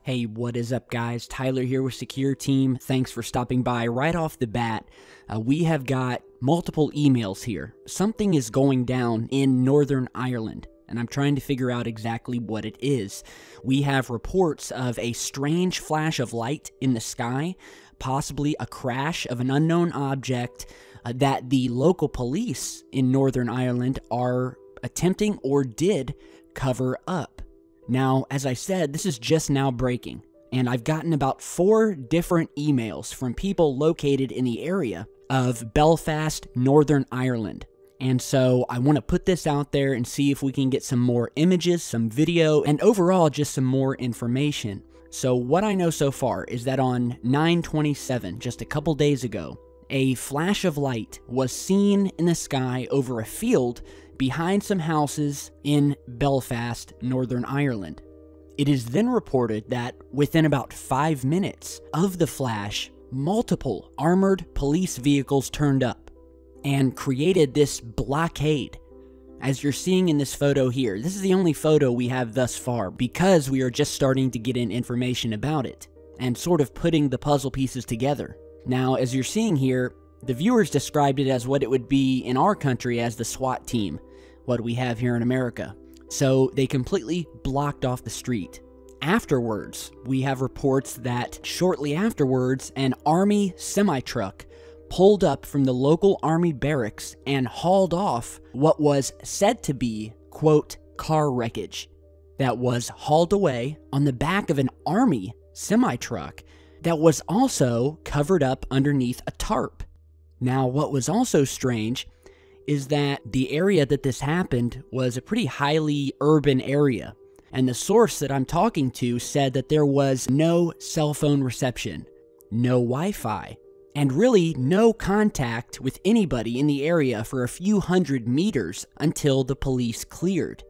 Hey, what is up, guys? Tyler here with Secureteam. Thanks for stopping by. Right off the bat, we have got multiple emails here. Something is going down in Northern Ireland, and I'm trying to figure out exactly what it is. We have reports of a strange flash of light in the sky, possibly a crash of an unknown object that the local police in Northern Ireland are attempting or did cover up. Now, as I said, this is just now breaking, and I've gotten about 4 different emails from people located in the area of Belfast, Northern Ireland. And so I want to put this out there and see if we can get some more images, some video, and overall just some more information. So what I know so far is that on 9/27, just a couple days ago, a flash of light was seen in the sky over a field behind some houses in Belfast, Northern Ireland. It is then reported that within about 5 minutes of the flash, multiple armored police vehicles turned up and created this blockade. As you're seeing in this photo here, this is the only photo we have thus far because we are just starting to get in information about it and sort of putting the puzzle pieces together. Now, as you're seeing here, the viewers described it as what it would be in our country as the SWAT team, what we have here in America. So they completely blocked off the street. Afterwards, we have reports that shortly afterwards, an army semi-truck pulled up from the local army barracks and hauled off what was said to be, quote, car wreckage that was hauled away on the back of an army semi-truck that was also covered up underneath a tarp. Now, what was also strange is that the area that this happened was a pretty highly urban area, and the source that I'm talking to said that there was no cell phone reception, no Wi-Fi, and really no contact with anybody in the area for a few hundred meters until the police cleared.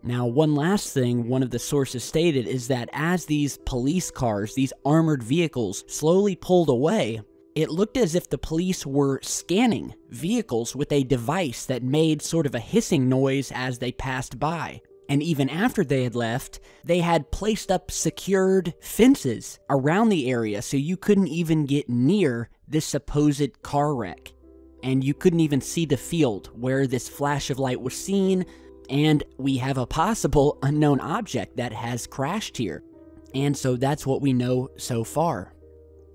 Now, one last thing one of the sources stated is that as these police cars, these armored vehicles, slowly pulled away, it looked as if the police were scanning vehicles with a device that made sort of a hissing noise as they passed by. And even after they had left, they had placed up secured fences around the area so you couldn't even get near this supposed car wreck. And you couldn't even see the field where this flash of light was seen, and we have a possible unknown object that has crashed here. And so that's what we know so far.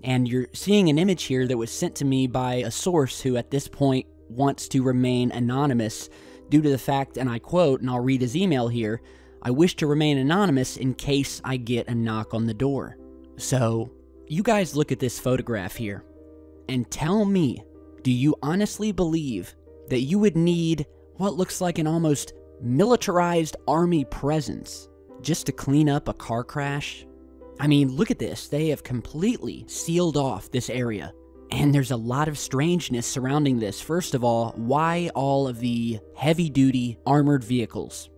And you're seeing an image here that was sent to me by a source who at this point wants to remain anonymous due to the fact, and I quote, and I'll read his email here, "I wish to remain anonymous in case I get a knock on the door." So, you guys look at this photograph here and tell me, do you honestly believe that you would need what looks like an almost militarized army presence just to clean up a car crash? I mean, look at this. They have completely sealed off this area. And there's a lot of strangeness surrounding this. First of all, why all of the heavy-duty armored vehicles?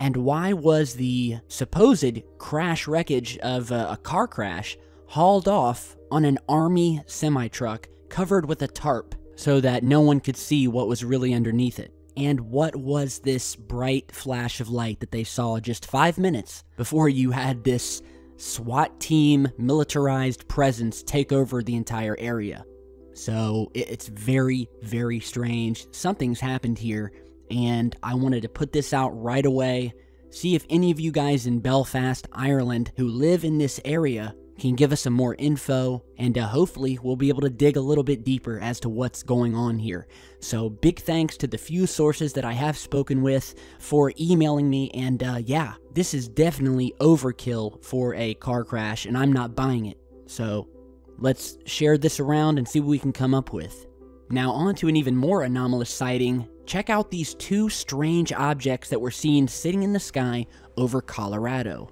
And why was the supposed crash wreckage of a car crash hauled off on an army semi-truck covered with a tarp so that no one could see what was really underneath it? And what was this bright flash of light that they saw just 5 minutes before you had this SWAT team militarized presence take over the entire area? So it's very, very strange. Something's happened here, and I wanted to put this out right away. See if any of you guys in Belfast, Ireland, who live in this area can give us some more info, and hopefully we'll be able to dig a little bit deeper as to what's going on here. So big thanks to the few sources that I have spoken with for emailing me, and yeah, this is definitely overkill for a car crash, and I'm not buying it. So let's share this around and see what we can come up with. Now on to an even more anomalous sighting. Check out these 2 strange objects that were seen sitting in the sky over Colorado.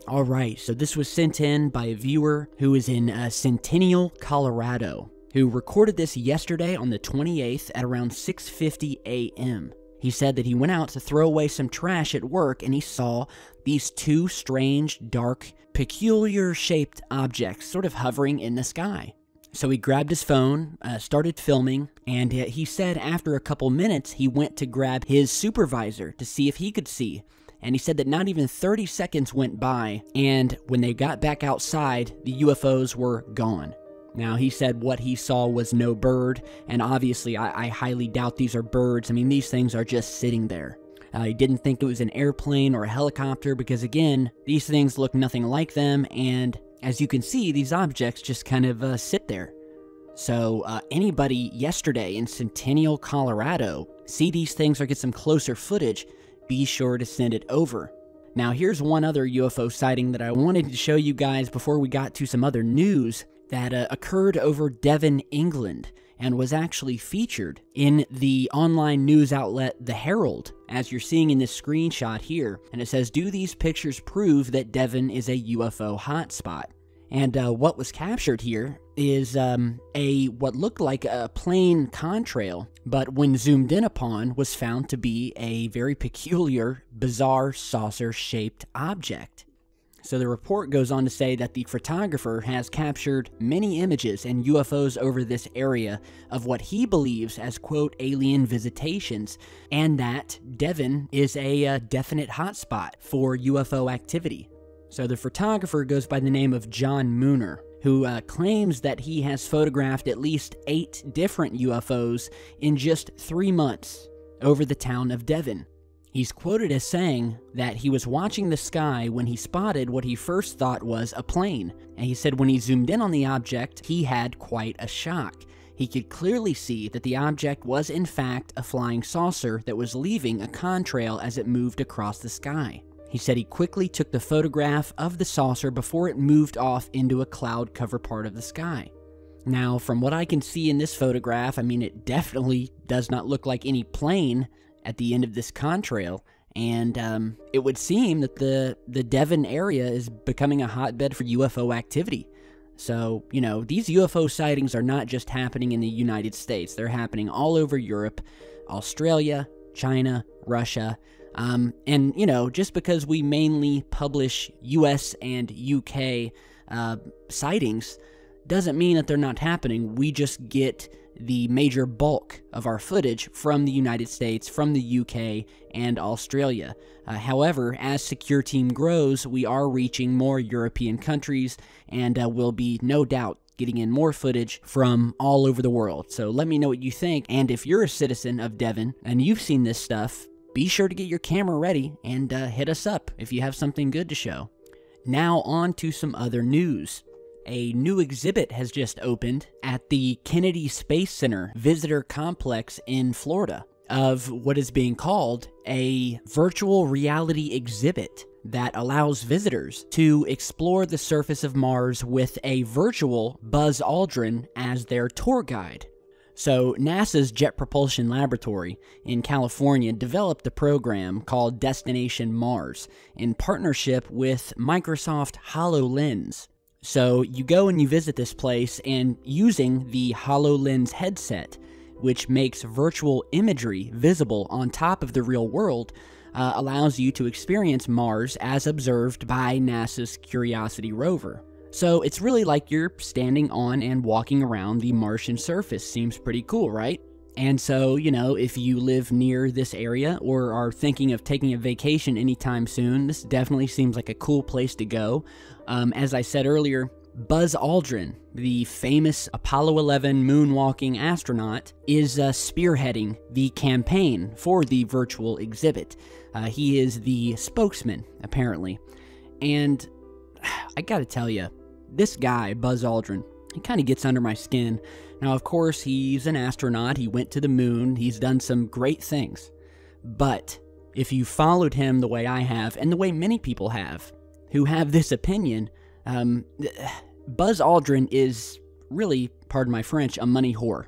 All right, so this was sent in by a viewer who is in Centennial, Colorado, who recorded this yesterday on the 28th at around 6:50 a.m. He said that he went out to throw away some trash at work and he saw these two strange, dark, peculiar-shaped objects sort of hovering in the sky. So he grabbed his phone, started filming, and he said after a couple minutes he went to grab his supervisor to see if he could see. And he said that not even 30 seconds went by, and when they got back outside, the UFOs were gone. Now, he said what he saw was no bird, and obviously I highly doubt these are birds. I mean, these things are just sitting there. He didn't think it was an airplane or a helicopter because, again, these things look nothing like them, and as you can see, these objects just kind of sit there. So anybody yesterday in Centennial, Colorado, see these things or get some closer footage, be sure to send it over. Now, here's one other UFO sighting that I wanted to show you guys before we got to some other news that occurred over Devon, England, and was actually featured in the online news outlet The Herald, as you're seeing in this screenshot here. And it says, "Do these pictures prove that Devon is a UFO hotspot?" And what was captured here is what looked like a plain contrail, but when zoomed in upon, was found to be a very peculiar, bizarre saucer-shaped object. So the report goes on to say that the photographer has captured many images and UFOs over this area of what he believes as, quote, alien visitations, and that Devon is a definite hotspot for UFO activity. So the photographer goes by the name of John Mooner, who claims that he has photographed at least 8 different UFOs in just 3 months over the town of Devon. He's quoted as saying that he was watching the sky when he spotted what he first thought was a plane, and he said when he zoomed in on the object, he had quite a shock. He could clearly see that the object was in fact a flying saucer that was leaving a contrail as it moved across the sky. He said he quickly took the photograph of the saucer before it moved off into a cloud cover part of the sky. Now, from what I can see in this photograph, I mean, it definitely does not look like any plane at the end of this contrail, and it would seem that the Devon area is becoming a hotbed for UFO activity. So, you know, these UFO sightings are not just happening in the United States. They're happening all over Europe, Australia, China, Russia. And, you know, just because we mainly publish US and UK sightings doesn't mean that they're not happening. We just get the major bulk of our footage from the United States, from the UK, and Australia. However, as Secureteam grows, we are reaching more European countries, and will be, no doubt, getting in more footage from all over the world. So let me know what you think, and if you're a citizen of Devon and you've seen this stuff, be sure to get your camera ready and hit us up if you have something good to show. Now on to some other news. A new exhibit has just opened at the Kennedy Space Center Visitor Complex in Florida of what is being called a virtual reality exhibit that allows visitors to explore the surface of Mars with a virtual Buzz Aldrin as their tour guide. So NASA's Jet Propulsion Laboratory in California developed a program called Destination Mars in partnership with Microsoft HoloLens. So you go and you visit this place, and using the HoloLens headset, which makes virtual imagery visible on top of the real world, allows you to experience Mars as observed by NASA's Curiosity rover. So it's really like you're standing on and walking around the Martian surface. Seems pretty cool, right? And so, you know, if you live near this area or are thinking of taking a vacation anytime soon, this definitely seems like a cool place to go. As I said earlier, Buzz Aldrin, the famous Apollo 11 moonwalking astronaut, is spearheading the campaign for the virtual exhibit. He is the spokesman, apparently. And I gotta tell you, this guy, Buzz Aldrin, he kind of gets under my skin. Now, of course, he's an astronaut. He went to the moon. He's done some great things. But if you followed him the way I have, and the way many people have, who have this opinion, Buzz Aldrin is really, pardon my French, a money whore.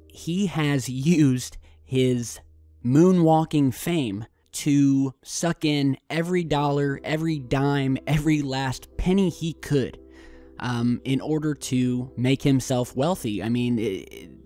He has used his moonwalking fame to suck in every dollar, every dime, every last penny he could in order to make himself wealthy. I mean,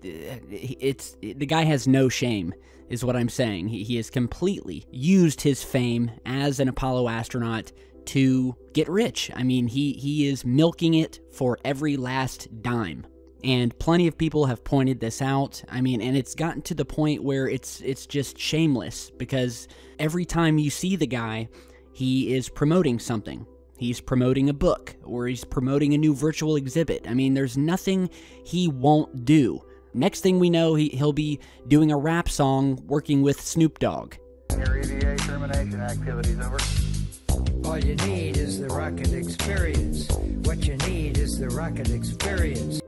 the guy has no shame, is what I'm saying. He has completely used his fame as an Apollo astronaut to get rich. I mean, he is milking it for every last dime. And plenty of people have pointed this out. I mean, and it's gotten to the point where it's just shameless, because every time you see the guy, he is promoting something. He's promoting a book, or he's promoting a new virtual exhibit. I mean, there's nothing he won't do. Next thing we know, he'll be doing a rap song working with Snoop Dogg. Your EVA termination activities, over. All you need is the rocket experience. What you need is the rocket experience.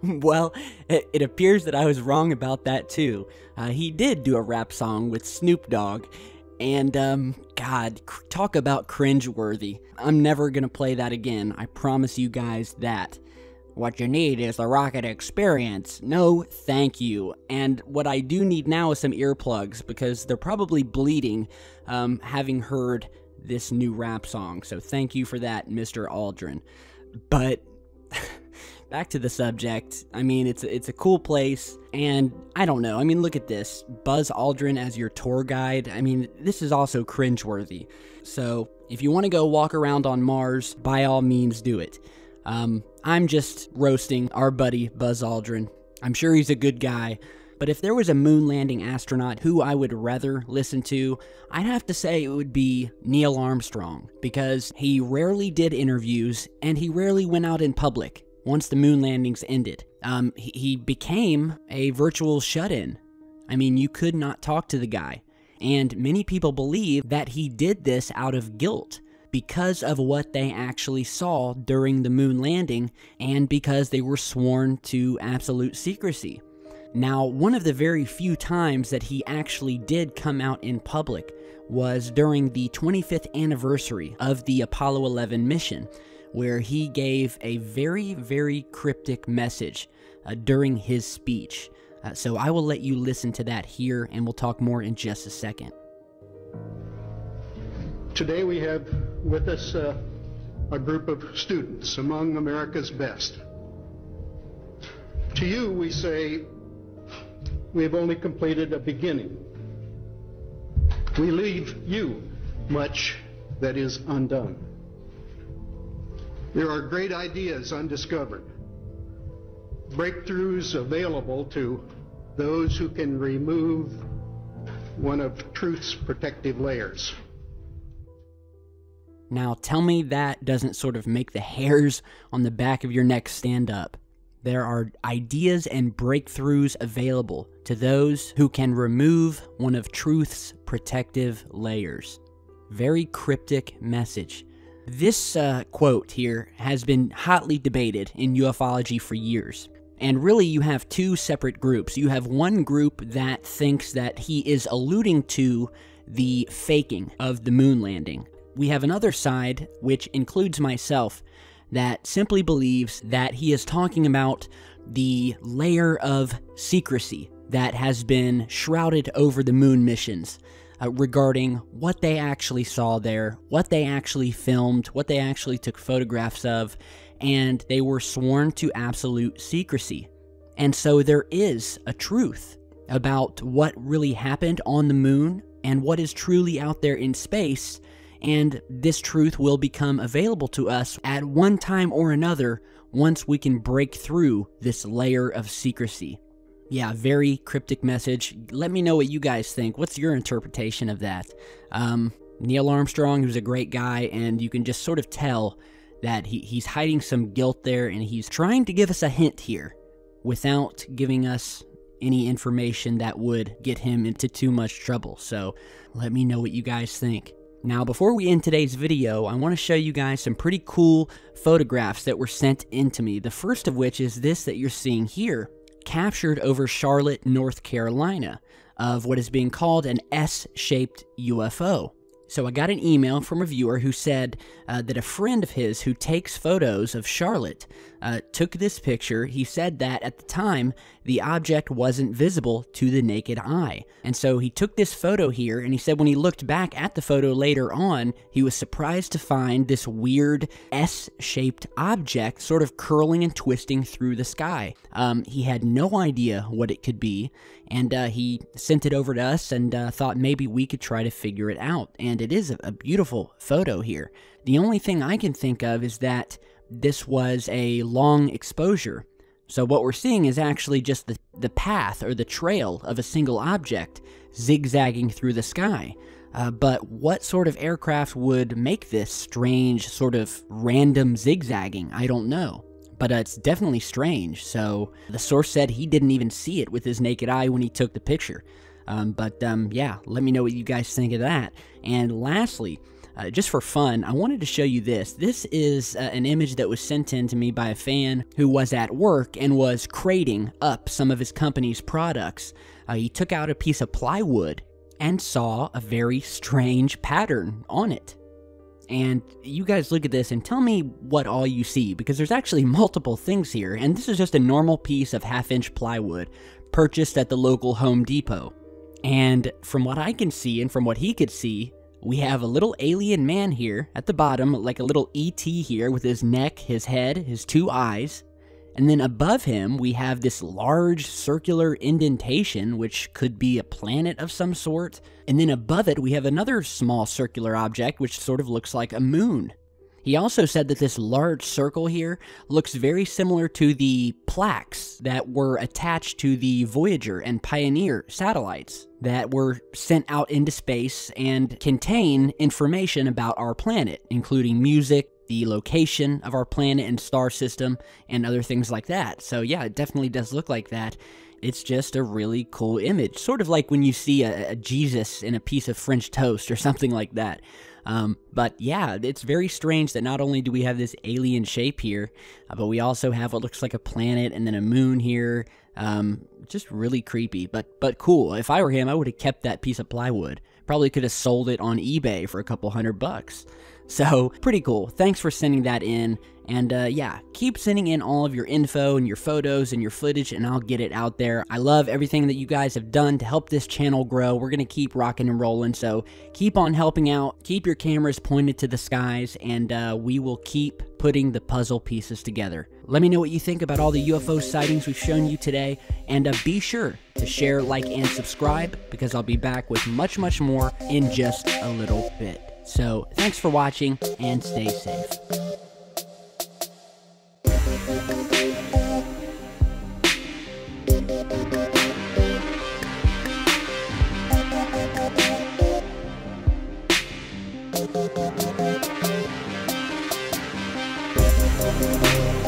Well, it appears that I was wrong about that too. He did do a rap song with Snoop Dogg, and God, talk about cringeworthy. I'm never gonna play that again, I promise you guys that. What you need is the rocket experience. No, thank you. And what I do need now is some earplugs, because they're probably bleeding having heard this new rap song. So thank you for that, Mr. Aldrin. But back to the subject. I mean, it's a cool place, and I don't know. I mean, look at this. Buzz Aldrin as your tour guide. I mean, this is also cringeworthy. So if you want to go walk around on Mars, by all means do it. I'm just roasting our buddy Buzz Aldrin. I'm sure he's a good guy, but if there was a moon landing astronaut who I would rather listen to, I'd have to say it would be Neil Armstrong, because he rarely did interviews and he rarely went out in public once the moon landings ended. He became a virtual shut-in. I mean, you could not talk to the guy, and many people believe that he did this out of guilt, because of what they actually saw during the moon landing, and because they were sworn to absolute secrecy. Now, one of the very few times that he actually did come out in public was during the 25th anniversary of the Apollo 11 mission, where he gave a very, very cryptic message during his speech. So I will let you listen to that here, and we'll talk more in just a second. Today we have with us a group of students among America's best. To you we say, we have only completed a beginning. We leave you much that is undone. There are great ideas undiscovered, breakthroughs available to those who can remove one of truth's protective layers. Now, tell me that doesn't sort of make the hairs on the back of your neck stand up. There are ideas and breakthroughs available to those who can remove one of truth's protective layers. Very cryptic message. This quote here has been hotly debated in ufology for years. And really, you have two separate groups. You have one group that thinks that he is alluding to the faking of the moon landing. We have another side, which includes myself, that simply believes that he is talking about the layer of secrecy that has been shrouded over the moon missions regarding what they actually saw there, what they actually filmed, what they actually took photographs of, and they were sworn to absolute secrecy. And so there is a truth about what really happened on the moon and what is truly out there in space, and this truth will become available to us at one time or another once we can break through this layer of secrecy. Yeah, very cryptic message. Let me know what you guys think. What's your interpretation of that? Neil Armstrong, who's a great guy, and you can just sort of tell that he's hiding some guilt there, and he's trying to give us a hint here without giving us any information that would get him into too much trouble. So let me know what you guys think. Now, before we end today's video, I want to show you guys some pretty cool photographs that were sent in to me. The first of which is this that you're seeing here, captured over Charlotte, North Carolina, of what is being called an S-shaped UFO. So I got an email from a viewer who said that a friend of his who takes photos of Charlotte took this picture. He said that at the time, the object wasn't visible to the naked eye. And so he took this photo here, and he said when he looked back at the photo later on, he was surprised to find this weird S-shaped object sort of curling and twisting through the sky. He had no idea what it could be, and he sent it over to us and thought maybe we could try to figure it out. And it is a beautiful photo here. The only thing I can think of is that this was a long exposure. So what we're seeing is actually just the path or the trail of a single object zigzagging through the sky. But what sort of aircraft would make this strange sort of random zigzagging? I don't know. But it's definitely strange. So the source said he didn't even see it with his naked eye when he took the picture. Yeah, let me know what you guys think of that. And lastly, just for fun, I wanted to show you this. This is an image that was sent in to me by a fan who was at work and was crating up some of his company's products. He took out a piece of plywood and saw a very strange pattern on it. And you guys look at this and tell me what all you see, because there's actually multiple things here, and this is just a normal piece of 1/2-inch plywood purchased at the local Home Depot. And from what I can see and from what he could see, we have a little alien man here at the bottom, like a little ET here with his neck, his head, his 2 eyes. And then above him, we have this large circular indentation, which could be a planet of some sort. And then above it, we have another small circular object, which sort of looks like a moon. He also said that this large circle here looks very similar to the plaques that were attached to the Voyager and Pioneer satellites that were sent out into space and contain information about our planet, including music, the location of our planet and star system, and other things like that. So yeah, it definitely does look like that. It's just a really cool image, sort of like when you see a Jesus in a piece of French toast or something like that. But yeah, it's very strange that not only do we have this alien shape here, but we also have what looks like a planet and then a moon here. Just really creepy, but cool. If I were him, I would have kept that piece of plywood. Probably could have sold it on eBay for a couple $100. So, pretty cool. Thanks for sending that in. And yeah, keep sending in all of your info and your photos and your footage, and I'll get it out there. I love everything that you guys have done to help this channel grow. We're going to keep rocking and rolling, so keep on helping out. Keep your cameras pointed to the skies, and we will keep putting the puzzle pieces together. Let me know what you think about all the UFO sightings we've shown you today, and be sure to share, like, and subscribe, because I'll be back with much, much more in just a little bit. So, thanks for watching, and stay safe. We'll be right back.